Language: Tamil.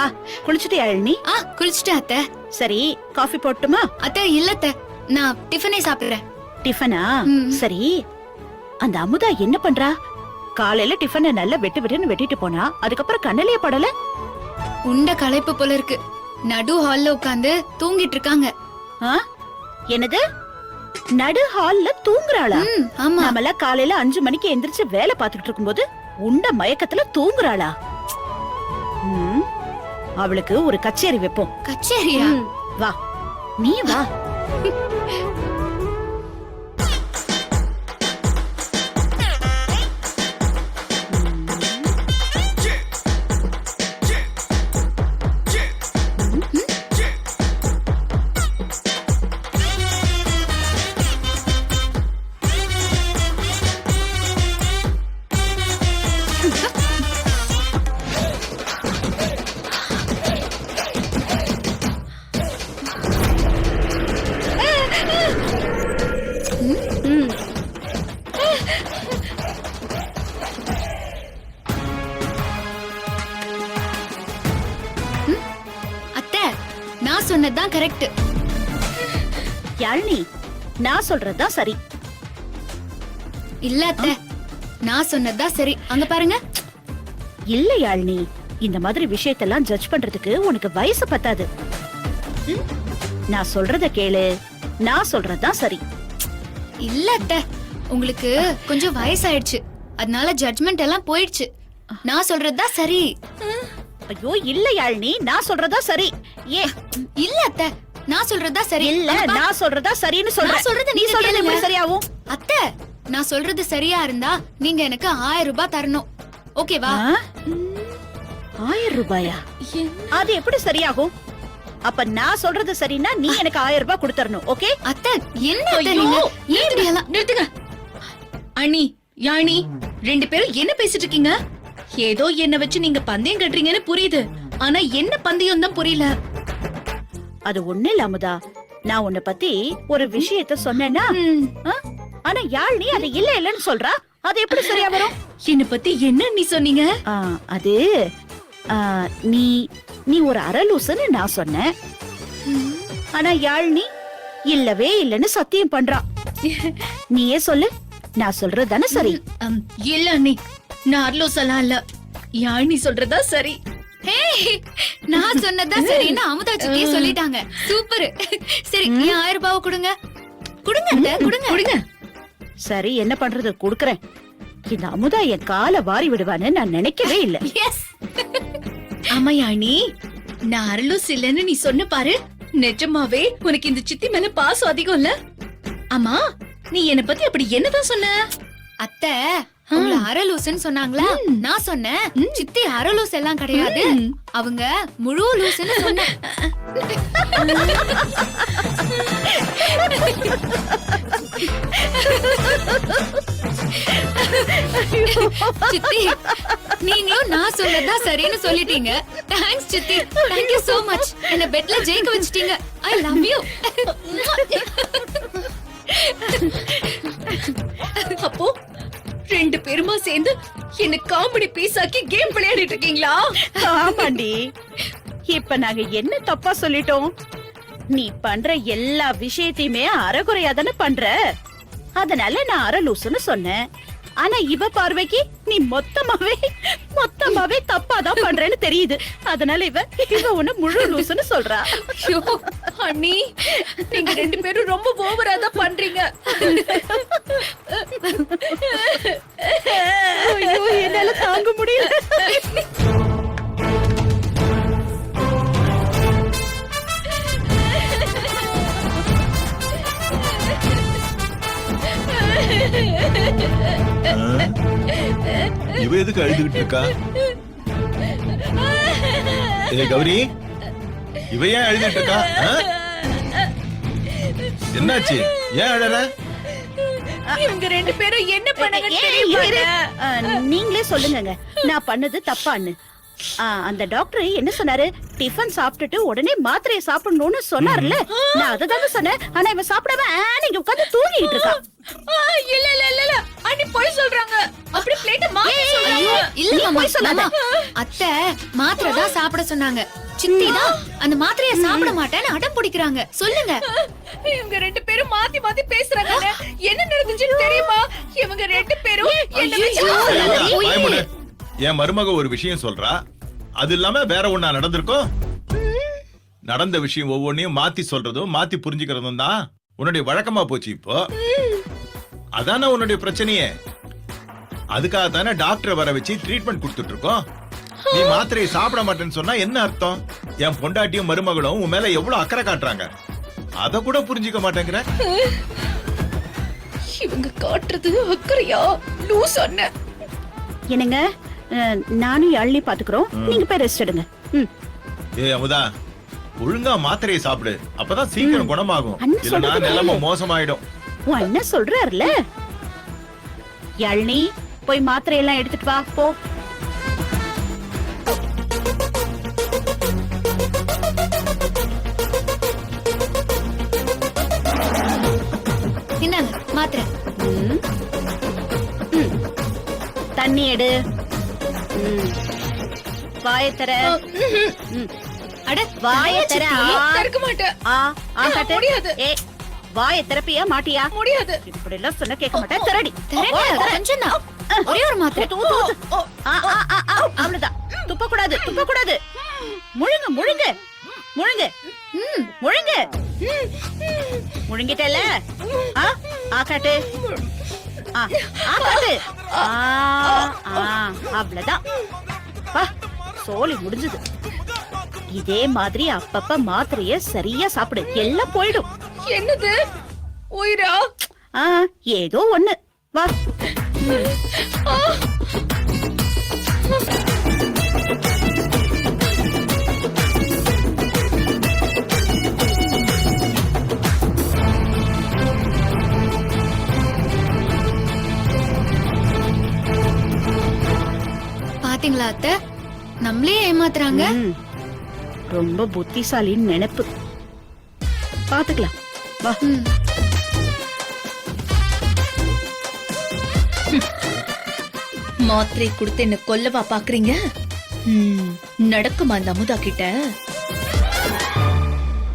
வா. குளிச்சுட்டியா யாழினி? குளிச்சுட்டேன் அத்தை. சரி, காஃபி போட்டுமா? அத்தை இல்ல அத்தை, நான் டிஃபனே சாப்பிடுறேன். டிஃபனா? சரி, அந்த அமுதா என்ன பண்றா? காலையில டிஃபனை நல்லா வெட்டுன்னு வெட்டிட்டு போனா, அதுக்கப்புறம் கண்ணிலேயே படல. உண்ட களைப்பு போல இருக்கு. நடு ஹால்ல உட்கார்ந்து தூங்கிட்டு இருக்காங்க. என்னது? நடு ஹால்ல தூங்குறாளா? ஆமா. நாமெல்லாம் காலையில 5 மணிக்கு எந்திரிச்சு வேலை பார்த்துட்டு இருக்கும்போது உண்ட மயக்கத்துல தூங்குறாளா? அவளுக்கு ஒரு கச்சேரி வைப்போம். கச்சேரியா? வா, நீ வா. நான் சொன்னதுதான் கரெக்ட். யாழினி, நான் சொல்றதுதான் சரி. இல்ல அத்தை, நான் சொன்னதுதான் சரி. அங்க பாருங்க. இல்ல யாழினி, இந்த மாதிரி விஷயத்தெல்லாம் ஜட்ஜ் பண்றதுக்கு உனக்கு வயசு பத்தாது. நான் சொல்றத கேளு, நான் சொல்றதுதான் சரி. இல்ல அத்தை, உங்களுக்கு கொஞ்சம் வயசாயிடுச்சு, அதனால ஜட்ஜ்மெண்ட் எல்லாம் போயிடுச்சு. நான் சொல்றதுதான் சரி. ஐயோ இல்ல யாழினி, நான் சொல்றதா சரி. ஏ இல்ல அத்தை, நான் சொல்றதா சரி. இல்ல, நான் சொல்றதா சரின்னு சொல்றேன். சொல்றது நீ சொல்றது எப்படி சரியாவும்? அத்தை, நான் சொல்றது சரியா இருந்தா நீங்க எனக்கு 1000 ரூபாய் தரணும். ஓகேவா? 1000 ரூபாயா? அது எப்படி சரியாகும்? அப்ப நான் சொல்றது சரின்னா நீ எனக்கு 1000 ரூபாய் கொடுத்தரணும். ஓகே? அத்தை, என்ன அத்தை நீங்க? ஏன் இப்படி எல்லாம்? நிறுத்துங்க. அண்ணி, யாழி, 2 பேரும் என்ன பேசிட்டு இருக்கீங்க? ஏதோ என்ன வச்சு நீங்க பந்தயம் கட்டுறீங்கன்னு புரியுது, ஆனா என்ன பந்தயம் தான் புரியல. அது ஒண்ணு இல்ல அமுதா, நான் உன்னை பத்தி ஒரு விஷயத்த சொன்னேன்னா, ஆனா யாழினி அது இல்ல இல்லன்னு சொல்றா. அது எப்படி சரியா வரும்? என்ன பத்தி என்ன நீ சொன்னீங்க? அது நீ நீ ஒரு அரலூசுன்னு நான் சொன்னேன். ஆனா யாழினி இல்லவே இல்லன்னு சத்தியம் பண்றா. நீயே சொல்லு, நான் சொல்றது தானே சரி? இல்ல அண்ணி, நான் அரலூசெல்லாம் இல்ல. யாழினி சொல்றதா சரி. நான் சொன்னதான் சரின்னு அமுதா சித்தியே சொல்லிட்டாங்க. சூப்பர். சரி, 1000 ரூபாய் கொடுங்க. கொடுங்க அத்தை, கொடுங்க. கொடுங்க. சரி, என்ன பண்றது, குடுக்கறேன். இந்த அமுதா என் காலை வாரி விடுவான்னு நான் நினைக்கவே இல்ல. எஸ். ஆமா யாழினி, நான் அரலூஸ் இல்லன்னு நீ சொன்ன பாரு. நிஜமாவே உனக்கு இந்த சித்தி மேல பாசம் அதிகம் இல்ல? ஆமா, நீ என்ன பத்தி அப்படி என்னதான் சொன்ன? அத்தை, உங்களை அரலூசுன்னு சொன்னாங்களா? நான் சொன்னேன் சித்தி அரலூஸ் எல்லாம் கிடையாது, அவங்க முழு லூசுன்னு சொன்னேன். சித்தி, நீங்களும் நான் சொன்னதா சரின்னு சொல்லிட்டீங்க. தேங்க்ஸ் சித்தி. Thank you so much. என்ன பெட்ல ஜெயிக்க வச்சிட்டீங்க. I love you. அப்போ 2 பேருமா சேர்ந்து என்ன காமெடி பீஸ் ஆக்கி கேம் விளையாடிட்டு இருக்கீங்களா? ஆமாண்டி. இப்ப நாங்க என்ன தப்பா சொல்லிட்டோம்? நீ பண்ற எல்லா விஷயத்தையுமே அறகுறையா தானே பண்ற. அதனால நான் அரலூசுன்னு சொன்னேன். ஆனா இவ பார்வைக்கு நீ மொத்தமாவே தப்பாதான் பண்றேன்னு தெரியுது. அதனால இவ உன்ன முழு லூசுன்னு சொல்றா. அண்ணி, நீங்க 2 பேரும் ரொம்ப ஓவரா தான் பண்றீங்க. ஐயோ, என்னால தாங்க முடியல. இவ எதுக்கு அழுதுகிட்டு இருக்கா? ஏ கௌரி, இவ ஏன் அழுதுகிட்டு இருக்கா? என்னாச்சு? ஏன் அழற? இவங்க 2 பேரும் என்ன பண்ணாங்க? நீங்களே சொல்லுங்க, நான் பண்ணது தப்பான்னு. அந்த டாக்டர் என்ன சொன்னாரு? டிஃபன் சாப்பிட்டுட்டு உடனே மாத்திரையை சாப்பிடணும்னு சொன்னார்ல, நான் அததாங்க சொன்னேன். ஆனா இவன் சாப்பிடாம நீங்க உட்கார்ந்து தூங்கிட்டு இருக்கான். இல்ல இல்ல இல்ல இல்ல அண்ணி போய் சொல்றாங்க. அப்படி பிளேட்ட மாத்தி சொல்றாங்க. இல்ல நீ மாமா, போய் சொல்லாத. மாமா, அத்தை மாத்திரை தான் சாப்பிட சொன்னாங்க. சித்தி தான் அந்த மாத்திரைய சாப்பிட மாட்டேன்னு அடம் பிடிக்கிறாங்க. சொல்லுங்க. இவங்க ரெண்டு பேரும் மாத்தி மாத்தி பேசுறாங்க. என்ன நடந்துச்சுன்னு தெரியுமா? இவங்க ரெண்டு பேரும் என்ன வச்சு வாய் மூடு. என் மருமக ஒரு விஷயம் சொல்றா, அது இல்லாம வேற ஒண்ணா நடந்திருக்கும். நடந்த விஷயம் ஒவ்வொன்னையும் மாத்தி சொல்றதும் மாத்தி புரிஞ்சுக்கிறதும் தான் உன்னுடைய வழக்கமா போச்சு இப்போ. அதானே உன்னுடைய பிரச்சனையே. அதுக்காக தானே டாக்டரை வர வச்சு ட்ரீட்மெண்ட் கொடுத்துட்டு இருக்கோம். நீ மாத்திரையை சாப்பிட மாட்டேன்னு சொன்னா என்ன அர்த்தம்? என் பொண்டாட்டியும் மருமகளும் உன் மேல எவ்வளவு அக்கறை காட்டுறாங்க, அத கூட புரிஞ்சுக்க மாட்டேங்கிற. இவங்க காட்டுறது அக்கறையா? லூ சொன்ன. என்னங்க, நானும் அள்ளி பாத்துக்கிறோம். நீங்க போய் ரெஸ்ட் எடுங்க. ஏய் அமுதா, ஒழுங்கா மாத்திரையை சாப்பிடு, அப்பதான் சீக்கிரம் குணமாகும். அண்ணா இல்லன்னா சொல்றது நிலைமை கேளு. மோசமாயிடும். உன் அண்ணன் சொல்றாருல, யாழினி போய் மாத்திரையெல்லாம் எடுத்துட்டு வா போ. இந்தாங்க மாத்திரை. ம். ம். தண்ணி எடு. வாயத்தர. அட வாயத்தர. திறக்க மாட்டேன். முடியாது. வாய திறப்பியா மாட்டியா? முடியாது. இப்படி எல்லாம் சொன்ன கேட்க மாட்டேன். திரடி. கொஞ்சம் தான். ஒரே ஒரு மாத்திரை. அவ்வளவுதான். துப்ப கூடாது, துப்ப கூடாது. முழுங்க முழுங்க முழுங்க. முழுங்க. முழுங்கிட்டல. ஆகாட்டு. ஆகாட்டு. அவ்வளவுதான். சோலி முடிஞ்சது. இதே மாதிரி அப்பப்ப மாத்திரைய சரியா சாப்பிடு, எல்லாம் போயிடும். என்னது? உயிரா? ஏதோ ஒண்ணு. வா. பாத்தீங்களா அத்தை, நம்மளே ஏமாத்துறாங்க. ரொம்ப புத்திசாலின்னு நினைப்பு. பாத்துக்கலாம். வா. மாத்திரை கொடுத்து என்ன கொல்லவா பாக்குறீங்க? நடக்குமா அந்த அமுதா கிட்ட?